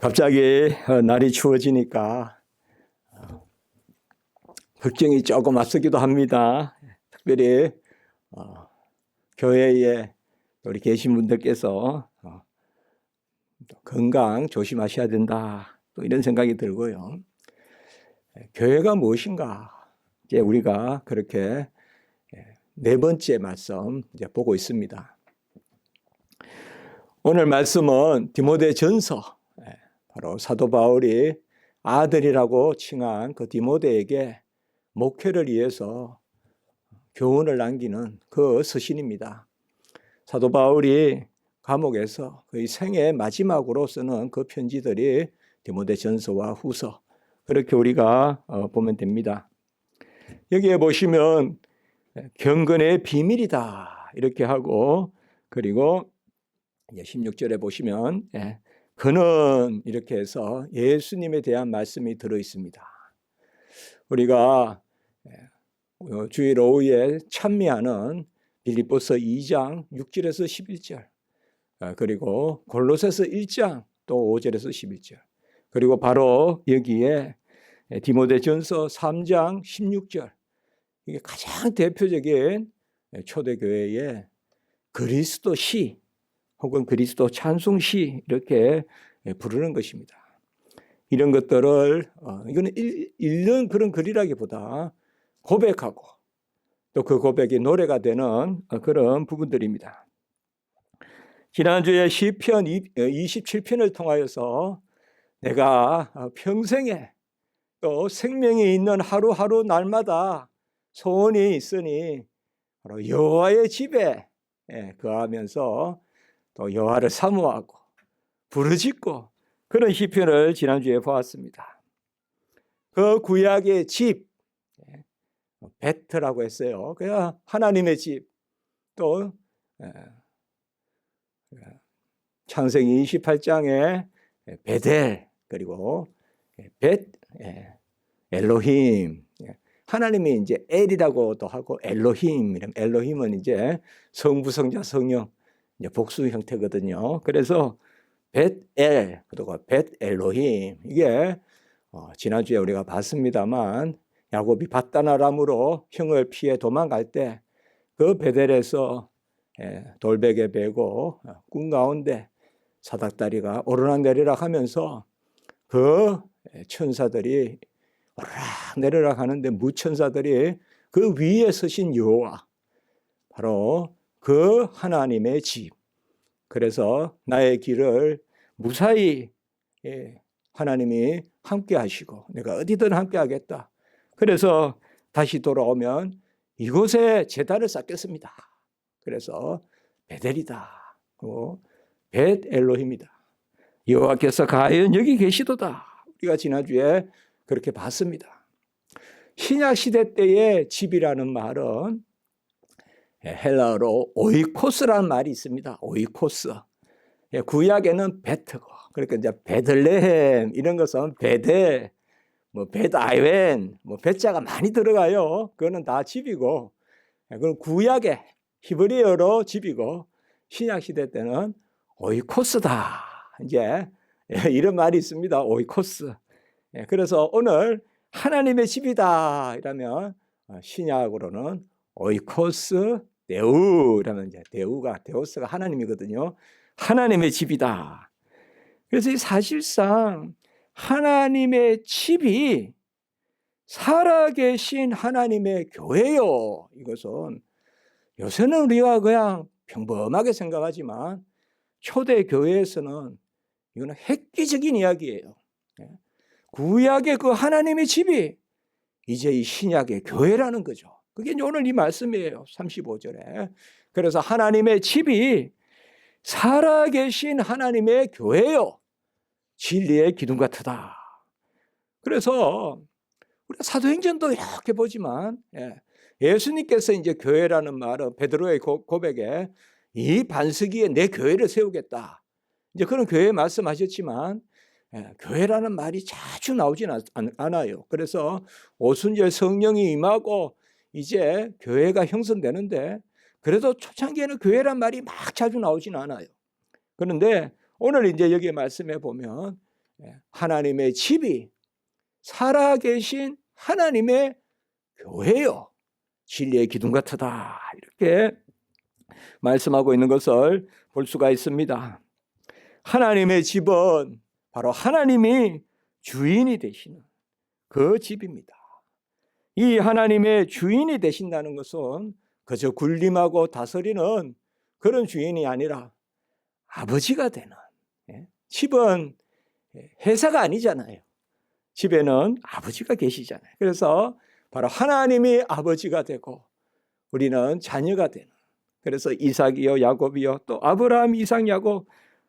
갑자기 날이 추워지니까 걱정이 조금 앞서기도 합니다. 특별히 교회에 우리 계신 분들께서 건강 조심하셔야 된다, 또 이런 생각이 들고요. 교회가 무엇인가, 이제 우리가 그렇게 네 번째 말씀 이제 보고 있습니다. 오늘 말씀은 디모데전서, 바로 사도 바울이 아들이라고 칭한 그 디모데에게 목회를 위해서 교훈을 남기는 그 서신입니다. 사도 바울이 감옥에서 거의 생애 마지막으로 쓰는 그 편지들이 디모데전서와 후서, 그렇게 우리가 보면 됩니다. 여기에 보시면 경건의 비밀이다 이렇게 하고, 그리고 16절에 보시면 그는 이렇게 해서 예수님에 대한 말씀이 들어 있습니다. 우리가 주일 오후에 찬미하는 빌립보서 2장 6절에서 11절, 그리고 골로새서 1장 또 5절에서 11절, 그리고 바로 여기에 디모데전서 3장 16절, 이게 가장 대표적인 초대교회의 그리스도 시 혹은 그리스도 찬송시 이렇게 부르는 것입니다. 이런 것들을 이거는 읽는 그런 글이라기보다 고백하고 또 그 고백이 노래가 되는 그런 부분들입니다. 지난주에 시편 27편을 통하여서 내가 평생에 또 생명이 있는 하루하루 날마다 소원이 있으니 바로 여호와의 집에 거하면서 또 여호와를 사모하고 부르짖고, 그런 시편을 지난주에 보았습니다. 그 구약의 집, 베트라고 했어요. 그냥 하나님의 집. 또 창세기 28장에 베델, 그리고 벳 엘로힘, 하나님이 이제 엘이라고도 하고 엘로힘, 엘로힘은 이제 성부, 성자, 성령 이제 복수 형태거든요. 그래서 벳엘, 그리고 벳 엘로힘, 이게 지난주에 우리가 봤습니다만 야곱이 밧다나람으로 형을 피해 도망갈 때 그 베델에서 돌베개 베고 꿈 가운데 사닥다리가 오르락내리락 하면서 그 천사들이 오르락내리락 하는데 무천사들이 그 위에 서신 여호와, 바로 그 하나님의 집. 그래서 나의 길을 무사히 하나님이 함께 하시고 내가 어디든 함께 하겠다. 그래서 다시 돌아오면 이곳에 제단을 쌓겠습니다. 그래서 베델이다. 벳 엘로힘이다. 여호와께서 과연 여기 계시도다. 우리가 지난주에 그렇게 봤습니다. 신약 시대 때의 집이라는 말은 헬라어로 오이코스라는 말이 있습니다. 오이코스. 구약에는 베트고, 그러니까 이제 베들레헴 이런 것은 베델, 벳아이웬, 베자가 많이 들어가요. 그거는 다 집이고, 그건 구약의 히브리어로 집이고, 신약 시대 때는 오이코스다. 이제 이런 말이 있습니다. 오이코스. 그래서 오늘 하나님의 집이다 이러면 신약으로는 오이코스 데우 이러면 이제 데우스가 하나님이거든요. 하나님의 집이다. 그래서 사실상 하나님의 집이 살아계신 하나님의 교회요. 이것은 요새는 우리가 그냥 평범하게 생각하지만 초대 교회에서는 이거는 획기적인 이야기예요. 구약의 그 하나님의 집이 이제 이 신약의 교회라는 거죠. 그게 오늘 이 말씀이에요. 35절에. 그래서 하나님의 집이 살아계신 하나님의 교회요. 진리의 기둥 같으다. 그래서 우리가 사도행전도 이렇게 보지만 예수님께서 이제 교회라는 말은 베드로의 고백에 이 반석 위에 내 교회를 세우겠다. 이제 그런 교회 말씀하셨지만 교회라는 말이 자주 나오진 않아요. 그래서 오순절 성령이 임하고 이제 교회가 형성되는데, 그래도 초창기에는 교회란 말이 막 자주 나오진 않아요. 그런데 오늘 이제 여기 말씀해 보면 하나님의 집이 살아계신 하나님의 교회요, 진리의 기둥 같으다, 이렇게 말씀하고 있는 것을 볼 수가 있습니다. 하나님의 집은 바로 하나님이 주인이 되시는 그 집입니다. 이 하나님의 주인이 되신다는 것은 그저 군림하고 다스리는 그런 주인이 아니라 아버지가 되는, 집은 회사가 아니잖아요. 집에는 아버지가 계시잖아요. 그래서 바로 하나님이 아버지가 되고 우리는 자녀가 되는, 그래서 이삭이요 야곱이요 또 아브라함, 이삭, 야곱,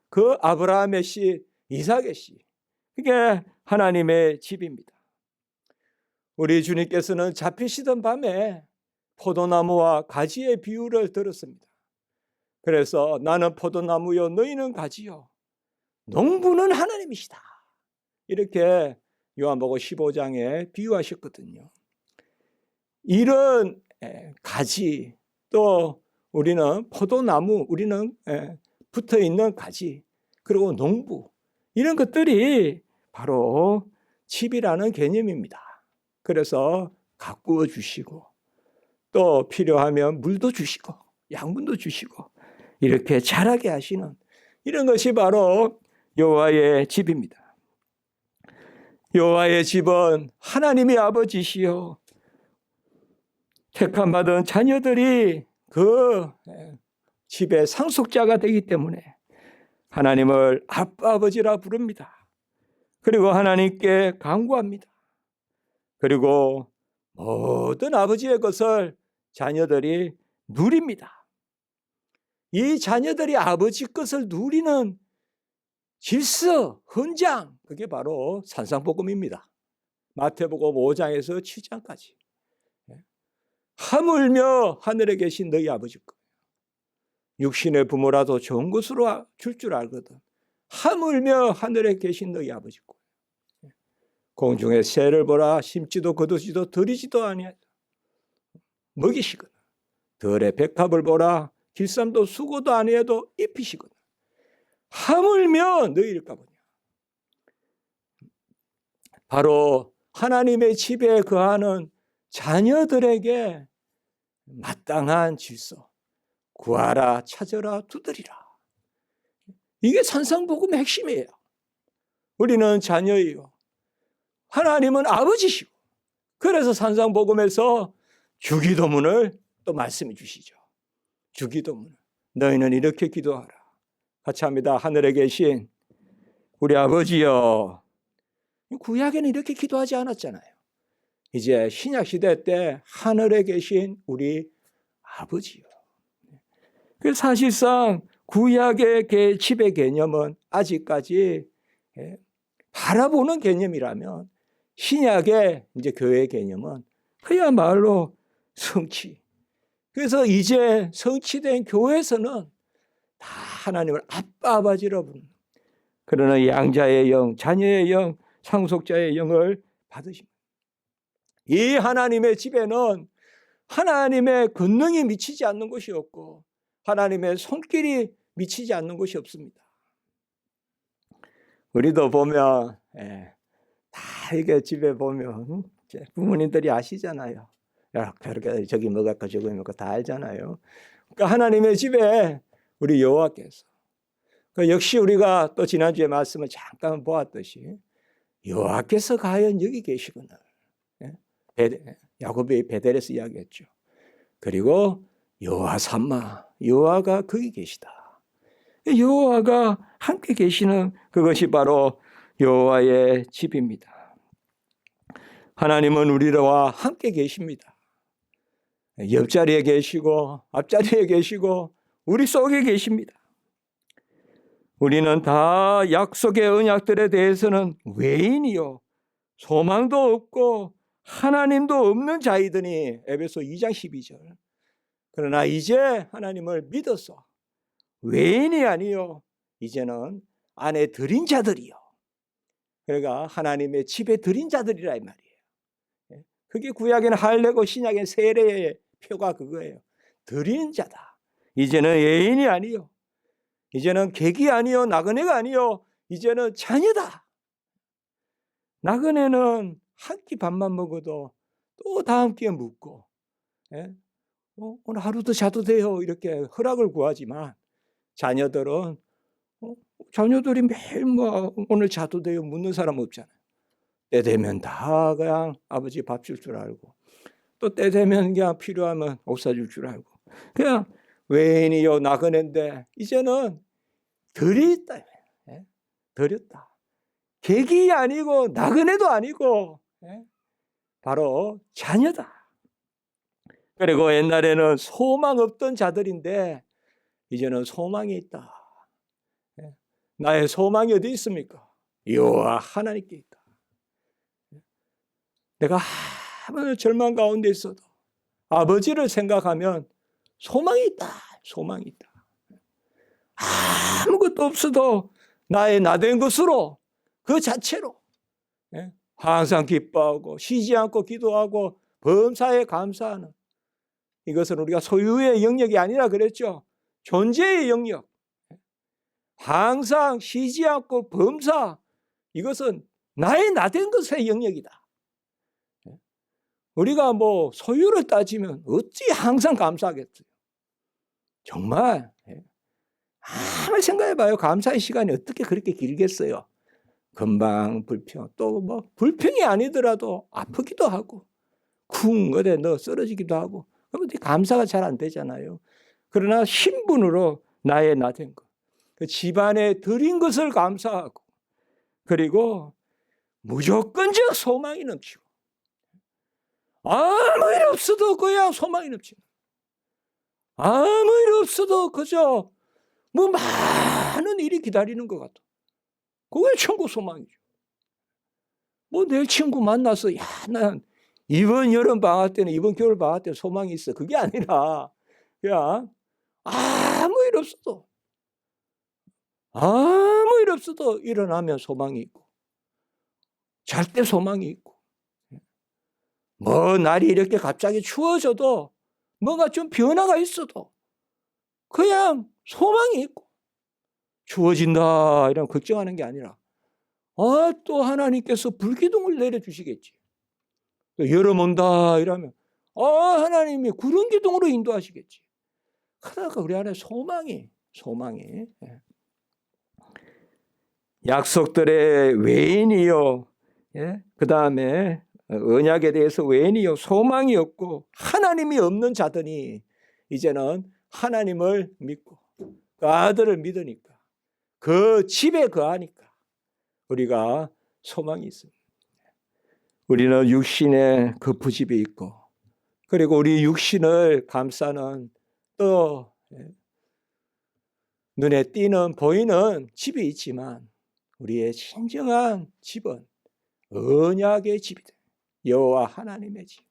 그 아브라함의 씨 이삭의 씨, 그게 하나님의 집입니다. 우리 주님께서는 잡히시던 밤에 포도나무와 가지의 비유를 들었습니다. 그래서 나는 포도나무요 너희는 가지요, 농부는 하나님이시다, 이렇게 요한복음 15장에 비유하셨거든요. 이런 가지, 또 우리는 포도나무, 우리는 붙어있는 가지, 그리고 농부, 이런 것들이 바로 집이라는 개념입니다. 그래서 가꾸어 주시고 또 필요하면 물도 주시고 양분도 주시고 이렇게 자라게 하시는, 이런 것이 바로 여호와의 집입니다. 여호와의 집은 하나님이 아버지시요 택함받은 자녀들이 그 집의 상속자가 되기 때문에 하나님을 아빠, 아버지라 부릅니다. 그리고 하나님께 간구합니다. 그리고 모든 아버지의 것을 자녀들이 누립니다. 이 자녀들이 아버지 것을 누리는 질서, 헌장, 그게 바로 산상복음입니다. 마태복음 5장에서 7장까지. 하물며 하늘에 계신 너희 아버지 것, 육신의 부모라도 좋은 것으로 줄 줄 알거든. 하물며 하늘에 계신 너희 아버지 것, 공중의 새를 보라, 심지도 거두지도 들이지도 아니하여 먹이시거든. 들의 백합을 보라, 길쌈도 수고도 아니해도 입히시거든. 하물며 너희일까 보냐. 바로 하나님의 집에 거하는 자녀들에게 마땅한 질서, 구하라, 찾으라, 두드리라. 이게 산상복음의 핵심이에요. 우리는 자녀이요, 하나님은 아버지시고, 그래서 산상복음에서 주기도문을 또 말씀해 주시죠. 주기도문, 너희는 이렇게 기도하라. 같이 합니다. 하늘에 계신 우리 아버지여. 구약에는 이렇게 기도하지 않았잖아요. 이제 신약 시대 때 하늘에 계신 우리 아버지요. 그 사실상 구약의 집의 개념은 아직까지 바라보는 개념이라면, 신약의 이제 교회 개념은 그야말로 성취. 그래서 이제 성취된 교회에서는 다 하나님을 아빠, 아버지로 부르는, 그러나 양자의 영, 자녀의 영, 상속자의 영을 받으십니다. 이 하나님의 집에는 하나님의 권능이 미치지 않는 곳이 없고 하나님의 손길이 미치지 않는 곳이 없습니다. 우리도 보면 다 이게 집에 보면 부모님들이 아시잖아요. 이렇게 저기 뭐 갖고 저기 뭐 다 알잖아요. 그러니까 하나님의 집에 우리 여호와께서, 역시 우리가 또 지난주에 말씀을 잠깐 보았듯이 여호와께서 과연 여기 계시구나. 야곱이 베델에서 이야기했죠. 그리고 여호와 삼마, 여호와가 거기 계시다. 여호와가 함께 계시는 그것이 바로 여호와의 집입니다. 하나님은 우리와 함께 계십니다. 옆자리에 계시고 앞자리에 계시고 우리 속에 계십니다. 우리는 다 약속의 언약들에 대해서는 외인이요 소망도 없고 하나님도 없는 자이더니, 에베소 2장 12절. 그러나 이제 하나님을 믿어서 외인이 아니요 이제는 안에 들인 자들이요, 그러니까 하나님의 집에 들인 자들이라 이 말이에요. 그게 구약에는 할례고 신약에는 세례의 표가 그거예요. 들인 자다. 이제는 외인이 아니요, 이제는 객이 아니요 나그네가 아니요 이제는 자녀다. 나그네는 한 끼 밥만 먹어도 또 다음 끼에 묻고, 예? 오늘 하루 더 자도 돼요 이렇게 허락을 구하지만 자녀들은 자녀들이 매일 뭐 오늘 자도 돼요 묻는 사람 없잖아요. 때 되면 다 그냥 아버지 밥 줄 줄 알고 또 때 되면 그냥 필요하면 옷 사줄 줄 알고 그냥 외인이요 나그네인데 이제는 덜이 있다. 예? 덜었다. 객이 아니고 나그네도 아니고 바로 자녀다. 그리고 옛날에는 소망 없던 자들인데 이제는 소망이 있다. 나의 소망이 어디 있습니까? 여호와 하나님께 있다. 내가 아무런 절망 가운데 있어도 아버지를 생각하면 소망이 있다. 소망이 있다. 아무것도 없어도 나의 나된 것으로 그 자체로 항상 기뻐하고 쉬지 않고 기도하고 범사에 감사하는 이것은 우리가 소유의 영역이 아니라 그랬죠. 존재의 영역. 항상 쉬지 않고 범사 이것은 나의 나된 것의 영역이다. 우리가 뭐 소유를 따지면 어찌 항상 감사하겠어요. 정말 아무리 생각해봐요. 감사의 시간이 어떻게 그렇게 길겠어요. 금방 불평 또 뭐 불평이 아니더라도 아프기도 하고 쿵 어디 너 쓰러지기도 하고 그러면 감사가 잘 안 되잖아요. 그러나 신분으로 나의 나된 것 그 집안에 드린 것을 감사하고 그리고 무조건적 소망이 넘치고 아무 일 없어도 그냥 소망이 넘치고 아무 일 없어도 그저 뭐 많은 일이 기다리는 것 같아. 그게 천국 소망이죠. 뭐 내일 친구 만나서 야, 난 이번 여름 방학 때는 이번 겨울 방학 때는 소망이 있어. 그게 아니라 그냥 아무 일 없어도 일어나면 소망이 있고 잘 때 소망이 있고 뭐 날이 이렇게 갑자기 추워져도 뭔가 좀 변화가 있어도 그냥 소망이 있고 추워진다 이런 걱정하는 게 아니라 또 하나님께서 불기둥을 내려주시겠지. 여름 온다 이러면 하나님이 구름 기둥으로 인도하시겠지. 그러니까 우리 안에 소망이 약속들의 외인이요. 그 다음에 언약에 대해서 외인이요. 소망이 없고 하나님이 없는 자들이 이제는 하나님을 믿고 그 아들을 믿으니까 그 집에 거하니까 우리가 소망이 있습니다. 우리는 육신의 그 부집이 있고 그리고 우리 육신을 감싸는 또 눈에 띄는 보이는 집이 있지만 우리의 진정한 집은 언약의 집이다. 여호와 하나님의 집,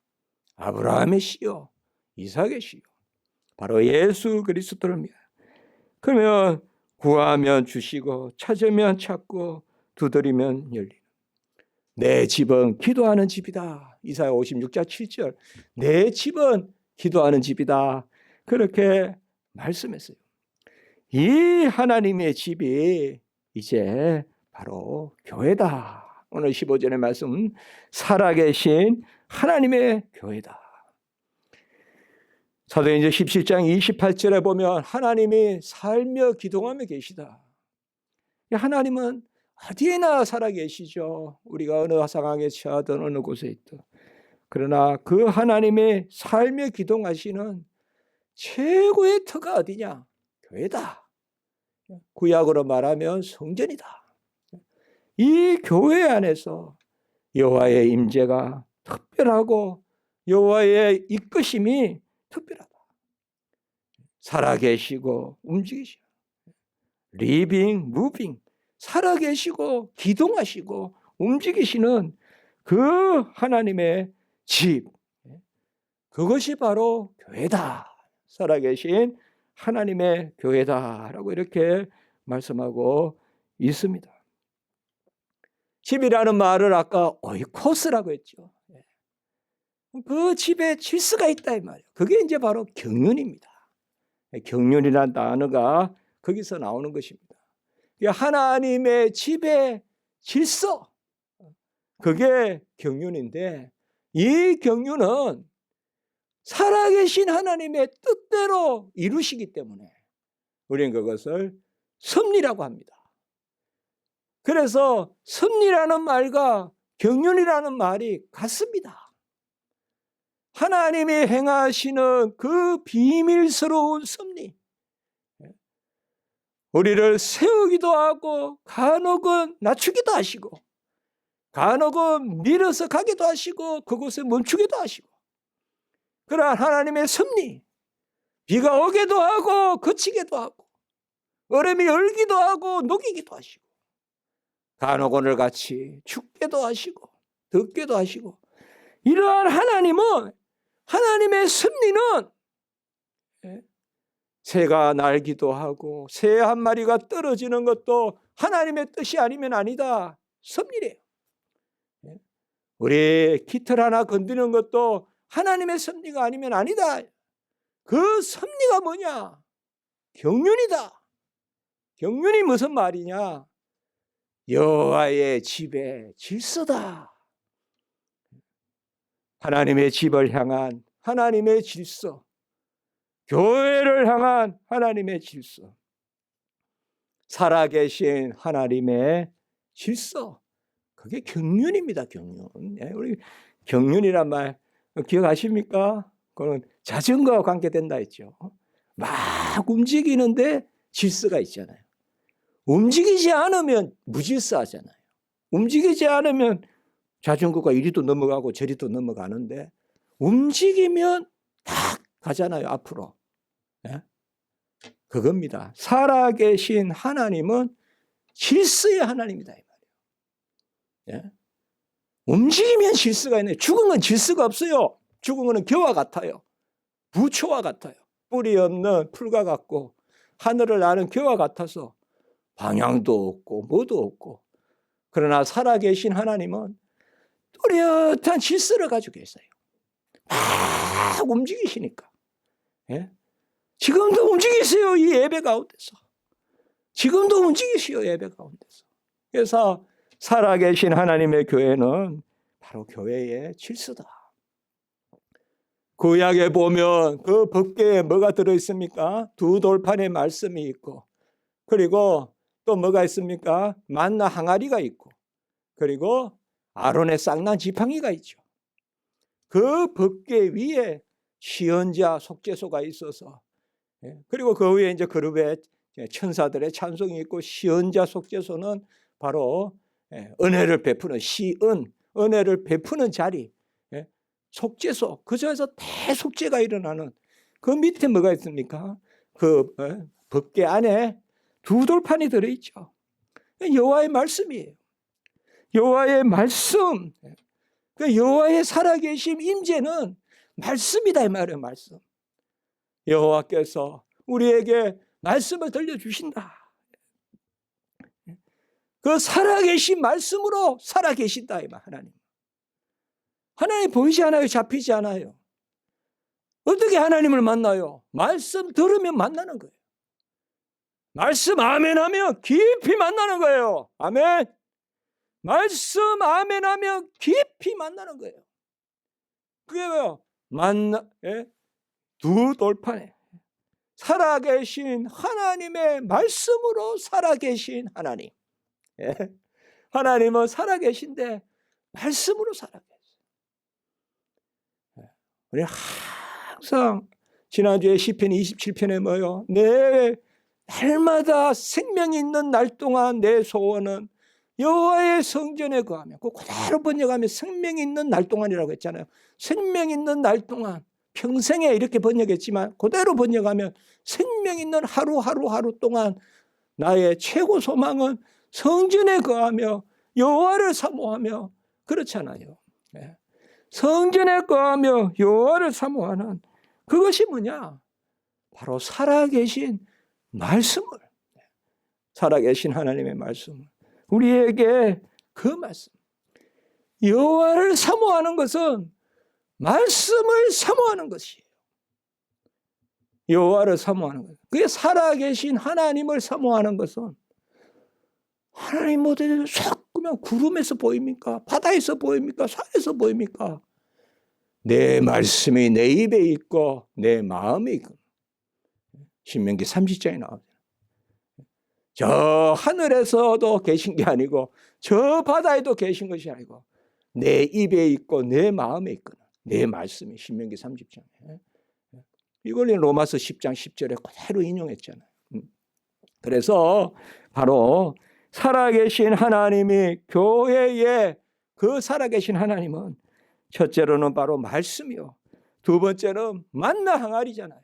아브라함의 씨요, 이삭의 씨요, 바로 예수 그리스도를 믿어요. 그러면 구하면 주시고 찾으면 찾고 두드리면 열리는 내 집은 기도하는 집이다. 이사야 56장 7절 내 집은 기도하는 집이다. 그렇게 말씀했어요. 이 하나님의 집이 이제 바로 교회다. 오늘 15절의 말씀 살아계신 하나님의 교회다. 사도행전 17장 28절에 보면 하나님이 살며 기동하며 계시다. 하나님은 어디에나 살아계시죠. 우리가 어느 상황에 처하든 어느 곳에 있든. 그러나 그 하나님의 살며 기동하시는 최고의 터가 어디냐? 교회다. 구약으로 말하면 성전이다. 이 교회 안에서 여호와의 임재가 특별하고 여호와의 이끄심이 특별하다. 살아계시고 움직이시고 리빙, 무빙 살아계시고 기동하시고 움직이시는 그 하나님의 집 그것이 바로 교회다. 살아계신 하나님의 교회다라고 이렇게 말씀하고 있습니다. 집이라는 말을 아까 오이코스라고 했죠. 그 집에 질서가 있다 이 말이에요. 그게 이제 바로 경륜입니다. 경륜이라는 단어가 거기서 나오는 것입니다. 하나님의 집의 질서 그게 경륜인데, 이 경륜은 살아계신 하나님의 뜻대로 이루시기 때문에 우리는 그것을 섭리라고 합니다. 그래서 섭리라는 말과 경륜이라는 말이 같습니다. 하나님이 행하시는 그 비밀스러운 섭리, 우리를 세우기도 하고 간혹은 낮추기도 하시고 간혹은 밀어서 가기도 하시고 그곳에 멈추기도 하시고, 그러한 하나님의 섭리, 비가 오기도 하고 그치기도 하고 얼음이 얼기도 하고 녹이기도 하시고 간혹 오늘같이 춥기도 하시고 덥기도 하시고, 이러한 하나님은, 하나님의 섭리는 새가 날기도 하고 새 한 마리가 떨어지는 것도 하나님의 뜻이 아니면 아니다, 섭리래요. 우리 깃털 하나 건드리는 것도 하나님의 섭리가 아니면 아니다. 그 섭리가 뭐냐? 경륜이다. 경륜이 무슨 말이냐? 여호와의 집의 질서다. 하나님의 집을 향한 하나님의 질서, 교회를 향한 하나님의 질서, 살아계신 하나님의 질서, 그게 경륜입니다. 경륜. 우리 경륜이란 말 기억하십니까? 그건 자전거와 관계된다 했죠. 막 움직이는데 질서가 있잖아요. 움직이지 않으면 무질서하잖아요. 움직이지 않으면 자전거가 이리도 넘어가고 저리도 넘어가는데 움직이면 딱 가잖아요, 앞으로. 그겁니다. 살아계신 하나님은 질서의 하나님이다, 이 말이에요. 움직이면 질서가 있네요. 죽은 건 질서가 없어요. 죽은 거는 겨와 같아요. 부초와 같아요. 뿌리 없는 풀과 같고 하늘을 나는 겨와 같아서 방향도 없고 뭐도 없고, 그러나 살아계신 하나님은 뚜렷한 질서를 가지고 계세요. 막 움직이시니까. 지금도 움직이세요, 이 예배 가운데서. 지금도 움직이시요, 예배 가운데서. 그래서 살아계신 하나님의 교회는 바로 교회의 질서다. 구약에 보면 그 법궤에 뭐가 들어있습니까? 두 돌판의 말씀이 있고, 그리고 또 뭐가 있습니까? 만나 항아리가 있고, 그리고 아론의 쌍난 지팡이가 있죠. 그 법궤 위에 시언자 속죄소가 있어서, 그리고 그 위에 이제 그룹의 천사들의 찬송이 있고, 시언자 속죄소는 바로 은혜를 베푸는 시은, 은혜를 베푸는 자리, 속죄소, 그저에서 대속죄가 일어나는 그 밑에 뭐가 있습니까? 그 법궤 안에 두 돌판이 들어있죠. 여호와의 말씀이에요. 여호와의 말씀, 그 여호와의 살아계심 임재는 말씀이다, 이 말이에요. 말씀. 여호와께서 우리에게 말씀을 들려주신다. 그 살아계신 말씀으로 살아계신다, 이 말. 하나님 보이지 않아요? 잡히지 않아요? 어떻게 하나님을 만나요? 말씀 들으면 만나는 거예요. 말씀 아멘 하면 깊이 만나는 거예요. 아멘. 말씀 아멘 하면 깊이 만나는 거예요. 그게 뭐예요? 두 돌판에 살아계신 하나님의 말씀으로 살아계신 하나님. 하나님은 살아계신데 말씀으로 살아계세요. 우리 항상 지난주에 시편 27편에 뭐요? 내 날마다 생명이 있는 날 동안 내 소원은 여호와의 성전에 거하며, 그 그대로 번역하면 생명이 있는 날 동안이라고 했잖아요. 생명이 있는 날 동안, 평생에 이렇게 번역했지만 그대로 번역하면 생명 있는 하루 동안 나의 최고 소망은 성전에 거하며 여호와를 사모하며, 그렇잖아요. 성전에 거하며 여호와를 사모하는 그것이 뭐냐? 바로 살아계신 말씀을, 살아계신 하나님의 말씀을 우리에게, 그 말씀, 여호와를 사모하는 것은 말씀을 사모하는 것이에요. 여호와를 사모하는 것, 그게 살아계신 하나님을 사모하는 것은 하나님 모델을 쏙 그러면 구름에서 보입니까? 바다에서 보입니까? 산에서 보입니까? 내 말씀이 내 입에 있고 내 마음에 있고. 신명기 30장에 나오죠. 저 하늘에서도 계신 게 아니고 저 바다에도 계신 것이 아니고 내 입에 있고 내 마음에 있거나 내 말씀이 신명기 30장에. 이걸 로마서 10장 10절에 그대로 인용했잖아요. 그래서 바로 살아계신 하나님이 교회에 그 살아계신 하나님은 첫째로는 바로 말씀이요. 두 번째는 만나 항아리잖아요.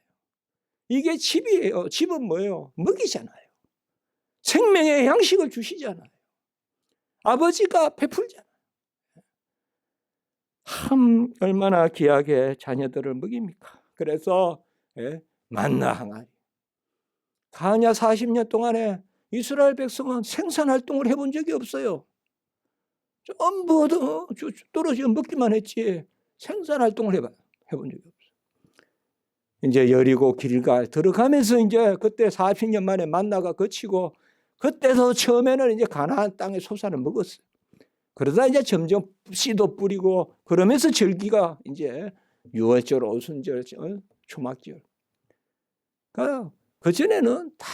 이게 집이에요. 집은 뭐예요? 먹이잖아요. 생명의 양식을 주시잖아요. 아버지가 베풀잖아요. 참 얼마나 귀하게 자녀들을 먹입니까? 그래서 만나 항아리. 가냐 40년 동안에 이스라엘 백성은 생산활동을 해본 적이 없어요. 전부 떨어지면 먹기만 했지 생산활동을 해본 적이 없어요. 이제 여리고 길갈 들어가면서 이제 그때 40년 만에 만나가 거치고 그때도 처음에는 이제 가나안 땅의 소산을 먹었어요. 그러다 이제 점점 씨도 뿌리고 그러면서 절기가 이제 유월절, 오순절, 초막절. 그 전에는 다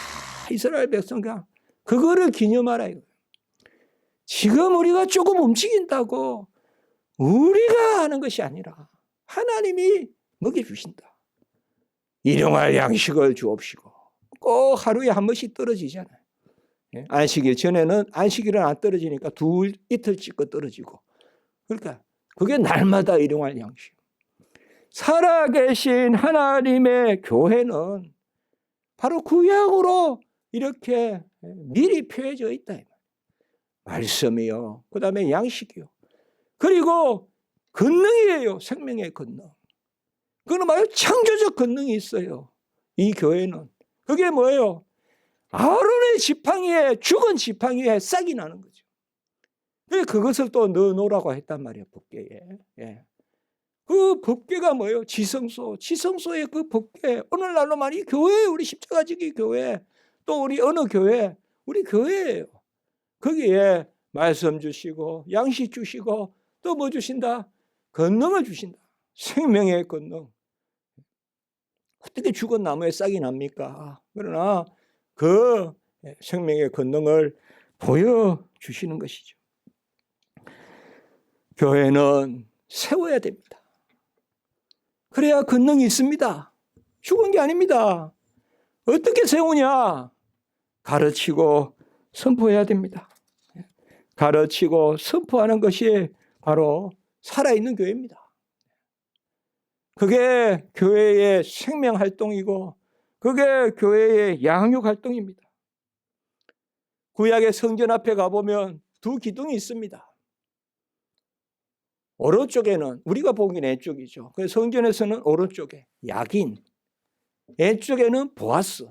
이스라엘 백성가 그거를 기념하라 이거예요. 지금 우리가 조금 움직인다고 우리가 하는 것이 아니라 하나님이 먹여주신다. 일용할 양식을 주옵시고 꼭 하루에 한 번씩 떨어지잖아요. 안식일 전에는 안식일은 안 떨어지니까 이틀 찍고 떨어지고 그러니까 그게 날마다 일용할 양식. 살아계신 하나님의 교회는 바로 구약으로 이렇게 미리 표해져 있다. 말씀이요. 그 다음에 양식이요. 그리고 권능이에요. 생명의 권능. 그건 말이에요. 창조적 권능이 있어요. 이 교회는. 그게 뭐예요? 아론의 지팡이에 죽은 지팡이에 싹이 나는 거죠. 그것을 또 넣어놓으라고 했단 말이에요. 법궤에. 그 법궤가 뭐예요? 지성소. 지성소의 그 법궤. 오늘날로만 이 교회, 우리 십자가지기 교회, 또 우리 어느 교회, 우리 교회예요. 거기에 말씀 주시고 양식 주시고 또 뭐 주신다? 권능을 주신다. 생명의 권능. 어떻게 죽은 나무에 싹이 납니까? 그러나 그 생명의 권능을 보여주시는 것이죠. 교회는 세워야 됩니다. 그래야 권능이 있습니다. 죽은 게 아닙니다. 어떻게 세우냐? 가르치고 선포해야 됩니다. 가르치고 선포하는 것이 바로 살아있는 교회입니다. 그게 교회의 생명활동이고 그게 교회의 양육활동입니다. 구약의 성전 앞에 가보면 두 기둥이 있습니다. 오른쪽에는 우리가 보기엔 왼쪽이죠. 성전에서는 오른쪽에 야긴, 왼쪽에는 보아스.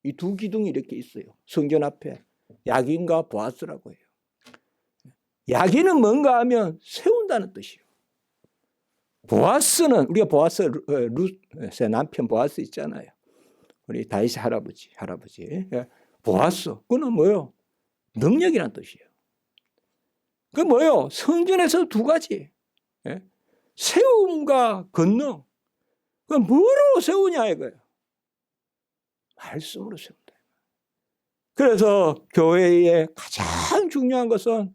이 두 기둥이 이렇게 있어요. 성전 앞에 야긴과 보아스라고 해요. 야긴은 뭔가 하면 세운다는 뜻이에요. 보아스는 우리가 보아스 룻의 남편 보아스 있잖아요. 우리 다윗 할아버지. 보아스 그거는 뭐예요? 능력이란 뜻이에요. 그 뭐예요? 성전에서 두 가지. 세움과 권능. 그 뭐로 세우냐 이거예요. 말씀으로 세운다. 그래서 교회의 가장 중요한 것은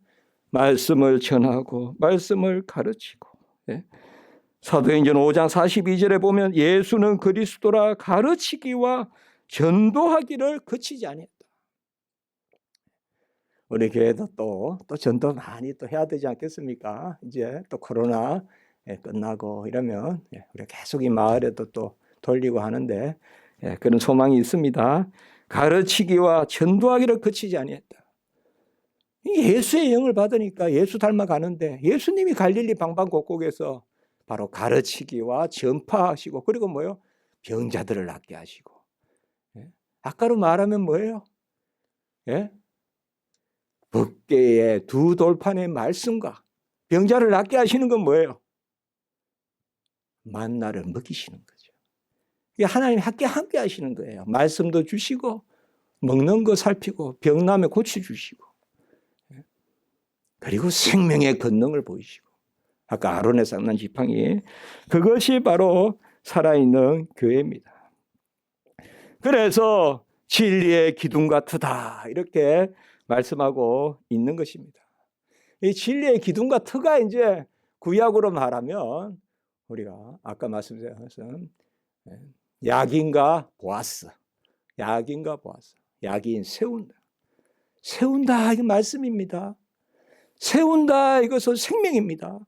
말씀을 전하고 말씀을 가르치고. 사도행전 5장 42절에 보면 예수는 그리스도라 가르치기와 전도하기를 그치지 아니했다. 우리 교회도 또 전도 많이 또 해야 되지 않겠습니까? 이제 또 코로나 끝나고 이러면 우리 계속 이 마을에도 또 돌리고 하는데 그런 소망이 있습니다. 가르치기와 전도하기를 그치지 아니했다. 예수의 영을 받으니까 예수 닮아가는데 예수님이 갈릴리 방방곡곡에서 바로 가르치기와 전파하시고 그리고 뭐예요? 병자들을 낫게 하시고. 아까로 말하면 뭐예요? 법궤의 두 돌판의 말씀과 병자를 낫게 하시는 건 뭐예요? 만나를 먹이시는 거죠. 하나님이 함께 하시는 거예요. 말씀도 주시고 먹는 거 살피고 병나면 고쳐주시고. 그리고 생명의 권능을 보이시고, 아까 아론의 쌍난 지팡이, 그것이 바로 살아있는 교회입니다. 그래서 진리의 기둥 같으다 이렇게 말씀하고 있는 것입니다. 이 진리의 기둥과 터가 이제 구약으로 말하면 우리가 아까 말씀드린 것은 야긴과 보아스, 야긴과 보아스, 야긴 세운다, 세운다 이거 말씀입니다. 세운다 이것은 생명입니다.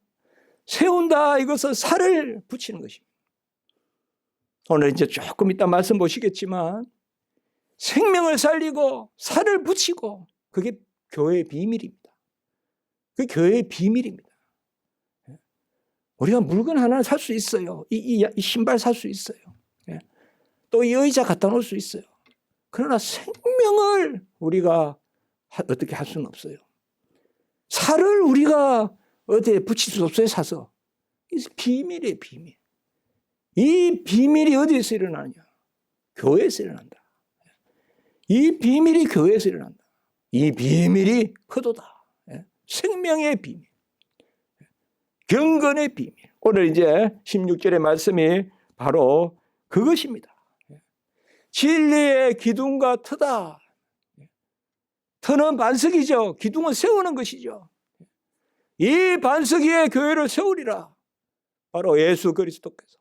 세운다 이것은 살을 붙이는 것입니다. 오늘 이제 조금 이따 말씀 보시겠지만 생명을 살리고 살을 붙이고 그게 교회의 비밀입니다. 그게 교회의 비밀입니다. 우리가 물건 하나 살 수 있어요. 이 신발 살 수 있어요. 또 이 의자 갖다 놓을 수 있어요. 그러나 생명을 우리가 어떻게 할 수는 없어요. 살을 우리가 어디에 붙일 수 없어요. 사서. 이 비밀이에요. 비밀. 이 비밀이 어디에서 일어나느냐. 교회에서 일어난다. 이 비밀이 교회에서 일어난다. 이 비밀이 크도다. 생명의 비밀. 경건의 비밀. 오늘 이제 16절의 말씀이 바로 그것입니다. 진리의 기둥과 터다. 터는 반석이죠. 기둥은 세우는 것이죠. 이 반석 위에 교회를 세우리라. 바로 예수 그리스도께서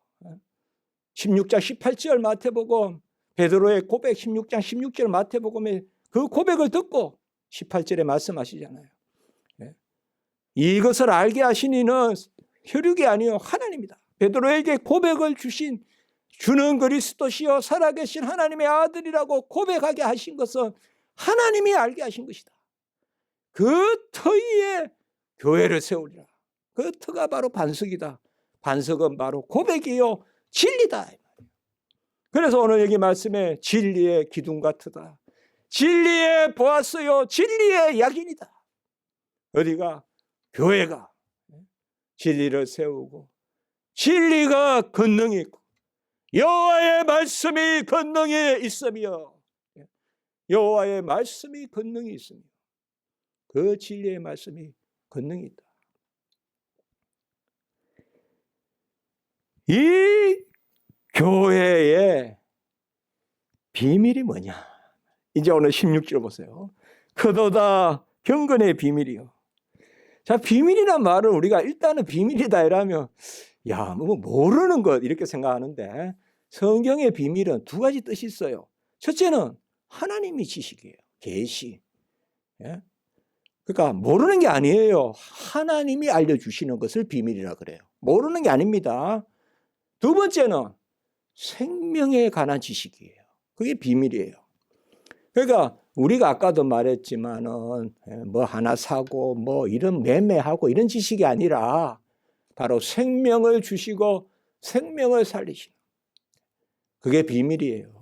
16장 18절 마태복음, 베드로의 고백 16장 16절 마태복음에 그 고백을 듣고 18절에 말씀하시잖아요. 이것을 알게 하신 이는 혈육이 아니요 하나님이다. 베드로에게 고백을 주는 그리스도시요 살아계신 하나님의 아들이라고 고백하게 하신 것은 하나님이 알게 하신 것이다. 그 터 위에 교회를 세우리라. 그 터가 바로 반석이다. 반석은 바로 고백이요 진리다. 그래서 오늘 여기 말씀에 진리의 기둥과 터다. 진리의 보아스요 진리의 약인이다. 어디가? 교회가 진리를 세우고 진리가 권능이 있고 여호와의 말씀이 권능이 있으며 여호와의 말씀이 권능이 있으며 그 진리의 말씀이 권능이 있다. 이 교회의 비밀이 뭐냐? 이제 오늘 16절 보세요. 크도다 경건의 비밀이요. 자, 비밀이란 말을 우리가 일단은 비밀이다 이러면 야, 뭐 모르는 것 이렇게 생각하는데 성경의 비밀은 두 가지 뜻이 있어요. 첫째는 하나님의 지식이에요. 계시. 예? 그러니까 모르는 게 아니에요. 하나님이 알려주시는 것을 비밀이라 그래요. 모르는 게 아닙니다. 두 번째는 생명에 관한 지식이에요. 그게 비밀이에요. 그러니까 우리가 아까도 말했지만은 뭐 하나 사고 뭐 이런 매매하고 이런 지식이 아니라 바로 생명을 주시고 생명을 살리시는 그게 비밀이에요.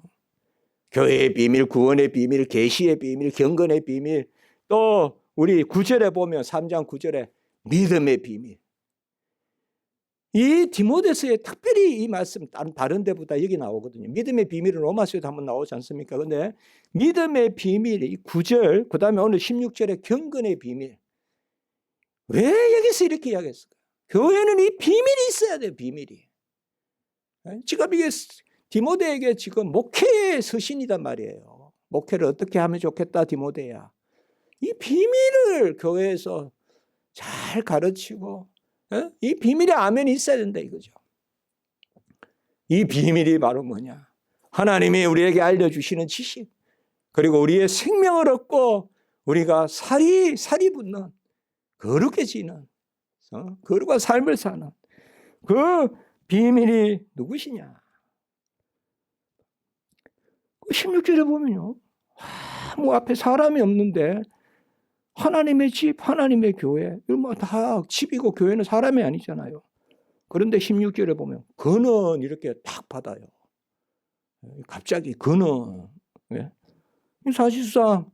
교회의 비밀, 구원의 비밀, 계시의 비밀, 경건의 비밀, 또 우리 9절에 보면 3장 9절에 믿음의 비밀. 이 디모데서에 특별히 이 말씀 다른 데보다 여기 나오거든요. 믿음의 비밀은 로마서에도 한번 나오지 않습니까? 그런데 믿음의 비밀, 이 9절, 그 다음에 오늘 16절에 경건의 비밀. 왜 여기서 이렇게 이야기했을까요? 교회는 이 비밀이 있어야 돼요. 비밀이. 지금 이게 디모데에게 지금 목회의 서신이란 말이에요. 목회를 어떻게 하면 좋겠다 디모데야. 이 비밀을 교회에서 잘 가르치고 이 비밀의 아멘이 있어야 된다 이거죠. 이 비밀이 바로 뭐냐? 하나님이 우리에게 알려주시는 지식, 그리고 우리의 생명을 얻고 우리가 살이 붙는 거룩해지는 거룩한 삶을 사는 그 비밀이 누구시냐? 16절에 보면요, 뭐 앞에 사람이 없는데 하나님의 집, 하나님의 교회, 이거 뭐 다 집이고 교회는 사람이 아니잖아요. 그런데 16절에 보면 근원 이렇게 딱 받아요. 갑자기 근원. 사실상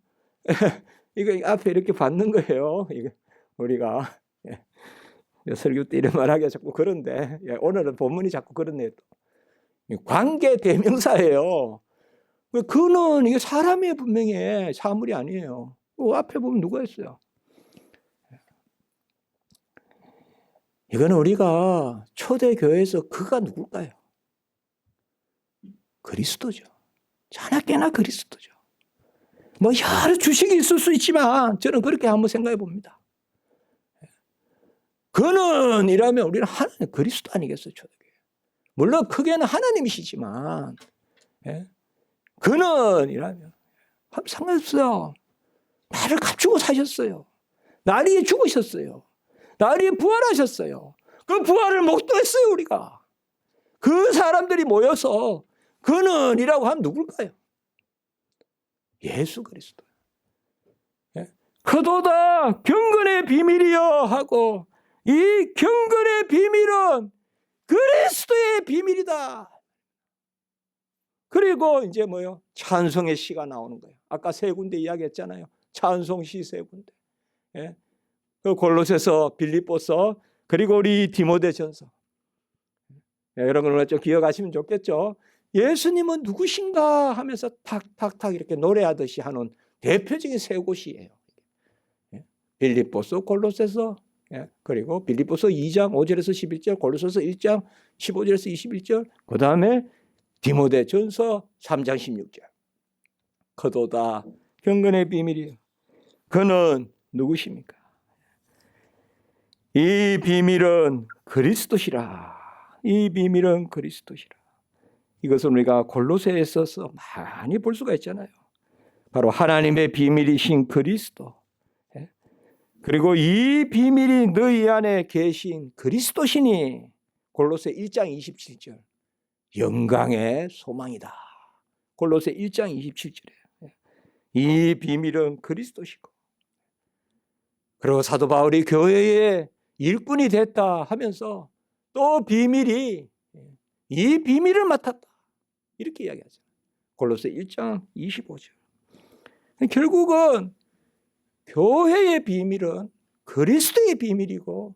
이거 앞에 이렇게 받는 거예요. 이거 우리가 설교 때 이런 말하기가 자꾸 그런데 오늘은 본문이 자꾸 그렇네요. 관계 대명사예요. 근원 이게 사람의 분명히 사물이 아니에요. 앞에 보면 누가 있어요? 이거는 우리가 초대교회에서 그가 누굴까요? 그리스도죠. 자나깨나 그리스도죠. 뭐 여러 주식이 있을 수 있지만 저는 그렇게 한번 생각해 봅니다. 그는 이라면 우리는 하나님 그리스도 아니겠어요? 초대교회. 물론 크게는 하나님이시지만 그는 이라면 상관없어요. 나를 갖추고 사셨어요. 나를 위해 죽으셨어요. 나를 위해 부활하셨어요. 그 부활을 목도했어요. 우리가. 그 사람들이 모여서 그는 이라고 하면 누굴까요? 예수 그리스도. 그도다 경건의 비밀이여 하고 이 경건의 비밀은 그리스도의 비밀이다. 그리고 이제 뭐요? 찬송의 시가 나오는 거예요. 아까 세 군데 이야기했잖아요. 찬송시 세 군데. 그 골로새서, 빌립보서, 그리고 우리 디모데전서. 여러분 좀 기억하시면 좋겠죠. 예수님은 누구신가 하면서 탁탁탁 이렇게 노래하듯이 하는 대표적인 세 곳이에요. 빌립보서, 골로새서, 그리고 빌립보서 2장 5절에서 11절, 골로새서 1장 15절에서 21절, 그 다음에 디모데전서 3장 16절. 그도다 경건의 비밀이요. 그는 누구십니까? 이 비밀은 그리스도시라. 이 비밀은 그리스도시라. 이것을 우리가 골로새에 써서 많이 볼 수가 있잖아요. 바로 하나님의 비밀이신 그리스도. 그리고 이 비밀이 너희 안에 계신 그리스도시니 골로새 1장 27절. 영광의 소망이다. 골로새 1장 27절에 이 비밀은 그리스도시고, 그리고 사도 바울이 교회의 일꾼이 됐다 하면서 또 비밀이 이 비밀을 맡았다 이렇게 이야기하죠. 골로새 1장 25절. 결국은 교회의 비밀은 그리스도의 비밀이고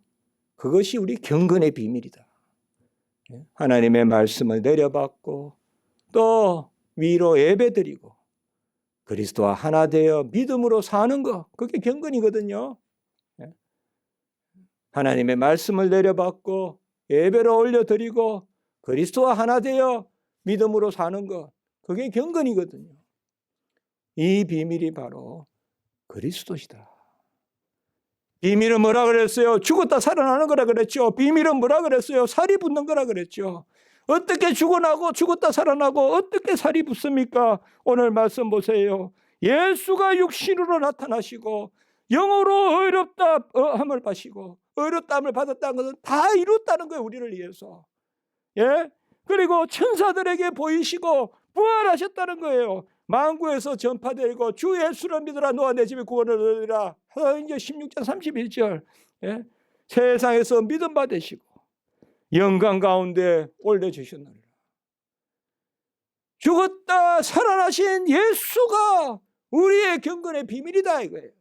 그것이 우리 경건의 비밀이다. 하나님의 말씀을 내려받고 또 위로 예배드리고 그리스도와 하나 되어 믿음으로 사는 것, 그게 경건이거든요. 하나님의 말씀을 내려받고 예배를 올려드리고 그리스도와 하나 되어 믿음으로 사는 것, 그게 경건이거든요. 이 비밀이 바로 그리스도시다. 비밀은 뭐라 그랬어요? 죽었다 살아나는 거라 그랬죠. 비밀은 뭐라 그랬어요? 살이 붙는 거라 그랬죠. 어떻게 죽어나고 죽었다 살아나고 어떻게 살이 붙습니까? 오늘 말씀 보세요. 예수가 육신으로 나타나시고 영으로 의롭다함을 받으시고 의롭다함을 받았다는 것은 다 이뤘다는 거예요. 우리를 위해서. 그리고 천사들에게 보이시고 부활하셨다는 거예요. 만구에서 전파되고 주 예수를 믿으라 너와 내 집에 구원을 얻으리라. 이제 16장 31절. 세상에서 믿음 받으시고 영광 가운데 올려주셨느니라. 죽었다 살아나신 예수가 우리의 경건의 비밀이다 이거예요.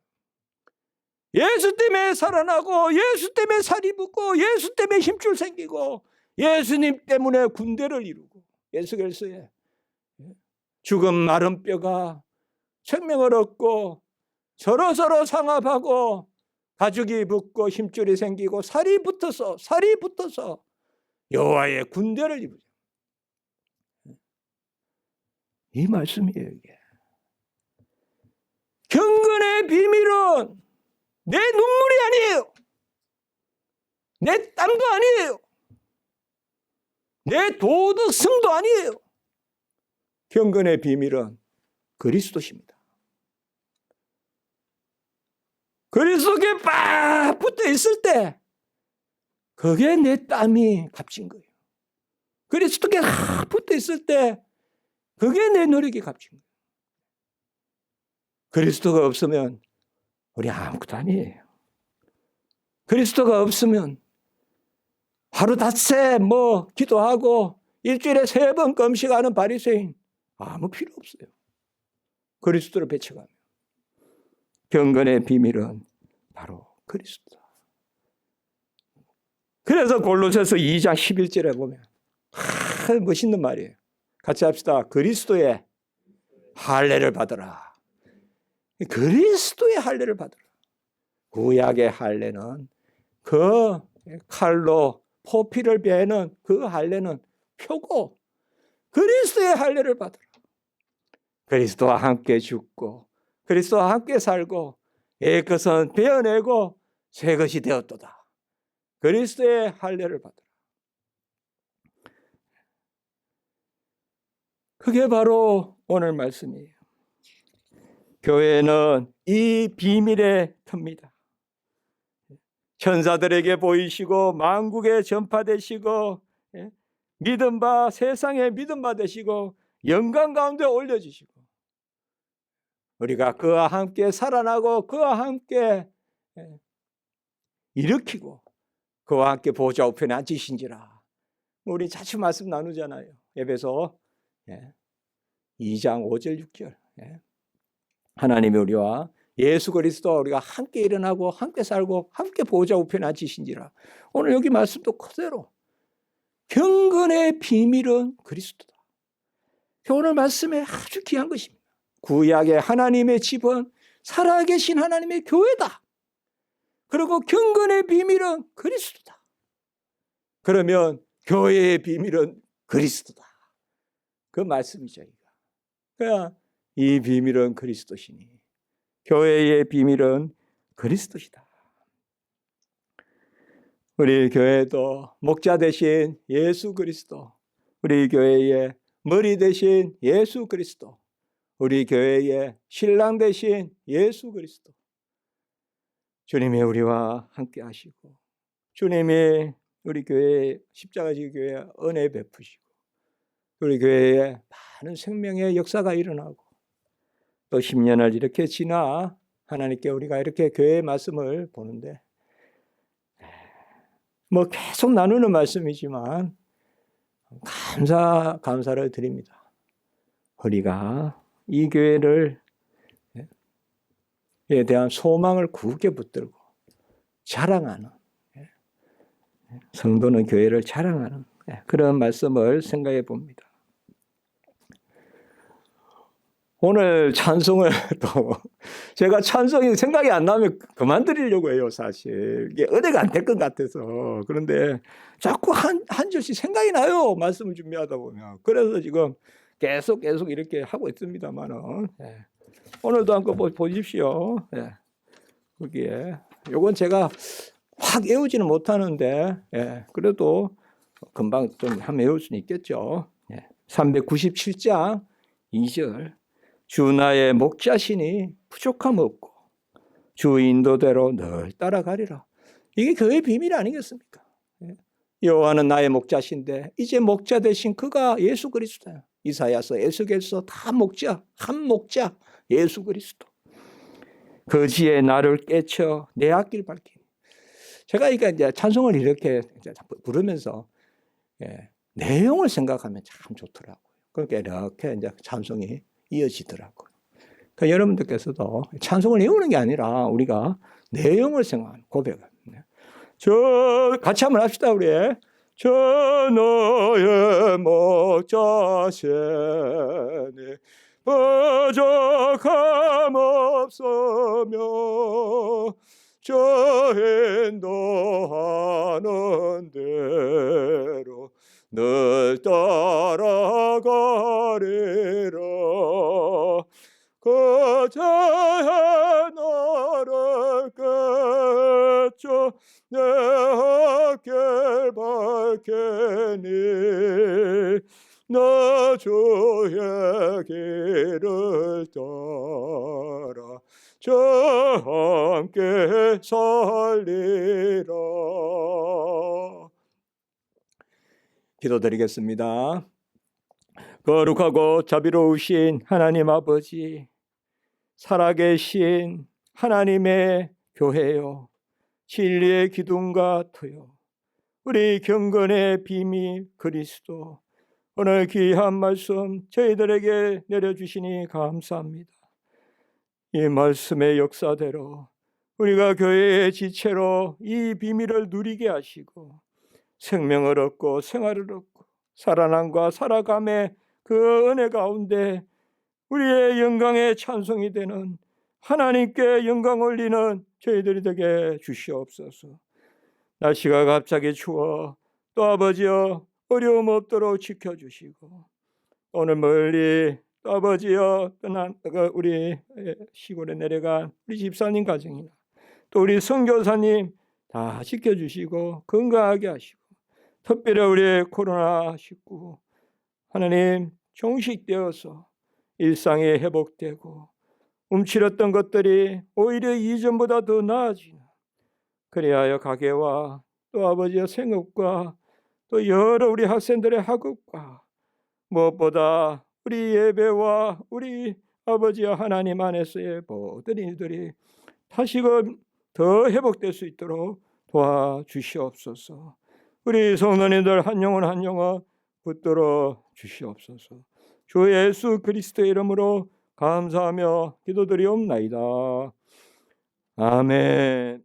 예수 때문에 살아나고 예수 때문에 살이 붙고 예수 때문에 힘줄 생기고 예수님 때문에 군대를 이루고 예수께서의 죽은 마른 뼈가 생명을 얻고 서로서로 상합하고 가죽이 붙고 힘줄이 생기고 살이 붙어서 여호와의 군대를 이루죠. 이 말씀이에요. 이게. 경건의 비밀은 내 눈물이 아니에요. 내 땀도 아니에요. 내 도덕성도 아니에요. 경건의 비밀은 그리스도십니다. 그리스도께 빡 붙어 있을 때 그게 내 땀이 값진 거예요. 그리스도께 붙어 있을 때 그게 내 노력이 값진 거예요. 그리스도가 없으면 우리 아무것도 아니에요. 그리스도가 없으면 하루 닷새 기도하고 일주일에 3번 금식하는 바리새인 아무 필요 없어요. 그리스도를 배척하면. 경건의 비밀은 바로 그리스도다. 그래서 골로새서 2장 11절에 보면 멋있는 말이에요. 같이 합시다. 그리스도의 할례를 받으라. 그리스도의 할례를 받으라. 구약의 할례는 그 칼로 포피를 베는 그 할례는 표고 그리스도의 할례를 받으라. 그리스도와 함께 죽고 그리스도와 함께 살고 옛 것은 베어내고 새 것이 되었도다. 그리스도의 할례를 받으라. 그게 바로 오늘 말씀이에요. 교회는 이 비밀의 터입니다. 천사들에게 보이시고 만국에 전파되시고 믿음 바 세상에 믿음 받으시고 영광 가운데 올려주시고 우리가 그와 함께 살아나고 그와 함께 일으키고 그와 함께 보좌 우편에 앉으신지라. 우리 자주 말씀 나누잖아요. 에베소 2장 5절 6절. 하나님이 우리와 예수 그리스도와 우리가 함께 일어나고 함께 살고 함께 보좌 우편에 앉으신지라. 오늘 여기 말씀도 그대로 경건의 비밀은 그리스도다. 오늘 말씀에 아주 귀한 것입니다. 구약의 하나님의 집은 살아계신 하나님의 교회다. 그리고 경건의 비밀은 그리스도다. 그러면 교회의 비밀은 그리스도다. 그 말씀이죠. 그러니까 이 비밀은 그리스도시니 교회의 비밀은 그리스도시다. 우리 교회도 목자 되신 예수 그리스도, 우리 교회의 머리 되신 예수 그리스도, 우리 교회의 신랑 되신 예수 그리스도, 주님이 우리와 함께 하시고 주님이 우리 교회 십자가지 교회에 은혜 베푸시고 우리 교회에 많은 생명의 역사가 일어나고 또 10년을 이렇게 지나 하나님께 우리가 이렇게 교회의 말씀을 보는데 뭐 계속 나누는 말씀이지만 감사를 드립니다. 우리가 이 교회를 에 대한 소망을 굳게 붙들고 자랑하는, 성도는 교회를 자랑하는 그런 말씀을 생각해 봅니다. 오늘 찬송을 또 제가 찬송이 생각이 안 나면 그만 드리려고 해요. 사실 이게 은혜가 안 될 것 같아서. 그런데 자꾸 한 절씩 생각이 나요. 말씀을 준비하다 보면. 그래서 지금 계속 이렇게 하고 있습니다만은 오늘도 한번 보십시오. 거기에 요건 제가 확 외우지는 못하는데 그래도 금방 좀 한번 외울 수는 있겠죠. 397장 2절 주 나의 목자시니 부족함 없고 주 인도대로 늘 따라가리라. 이게 교회의 비밀 아니겠습니까? 여호와는 나의 목자신데 이제 목자 대신 그가 예수 그리스도야. 이사야서 에스겔서 다 목자, 한 목자 예수 그리스도. 거지에 나를 깨쳐 내 앞길 밝히니. 제가 이제 찬송을 이렇게 부르면서 내용을 생각하면 참 좋더라고요. 그러니까 이렇게 이제 찬송이 이어지더라고요. 그러니까 여러분들께서도 찬송을 외우는 게 아니라 우리가 내용을 생각하는 고백을. 저 같이 한번 합시다 우리. 저 너의 목자시니 부족함 없으며 저 인도하는 대로 늘 따라가리라. 그자의 나를 깨쳐 내 앞길 밝히니 나 주의 길을 따라 저 함께 살리라. 기도드리겠습니다. 거룩하고 자비로우신 하나님 아버지, 살아계신 하나님의 교회요, 진리의 기둥과 터요, 우리 경건의 비밀 그리스도, 오늘 귀한 말씀 저희들에게 내려주시니 감사합니다. 이 말씀의 역사대로 우리가 교회의 지체로 이 비밀을 누리게 하시고 생명을 얻고 생활을 얻고 살아남과 살아감의 그 은혜 가운데 우리의 영광의 찬송이 되는 하나님께 영광 올리는 저희들이 되게 주시옵소서. 날씨가 갑자기 추워 또 아버지여 어려움 없도록 지켜주시고, 오늘 멀리 또 아버지여 떠난 우리 시골에 내려간 우리 집사님 가정이나 또 우리 선교사님 다 지켜주시고 건강하게 하시고, 특별히 우리 코로나19 하나님 종식되어서 일상이 회복되고 움츠렸던 것들이 오히려 이전보다 더 나아지는, 그리하여 가게와 또 아버지의 생업과 또 여러 우리 학생들의 학업과 무엇보다 우리 예배와 우리 아버지와 하나님 안에서의 모든 일들이 다시금 더 회복될 수 있도록 도와주시옵소서. 우리 성도님들 한 영혼 한 영혼 붙들어 주시옵소서. 주 예수 그리스도의 이름으로 감사하며 기도드리옵나이다. 아멘.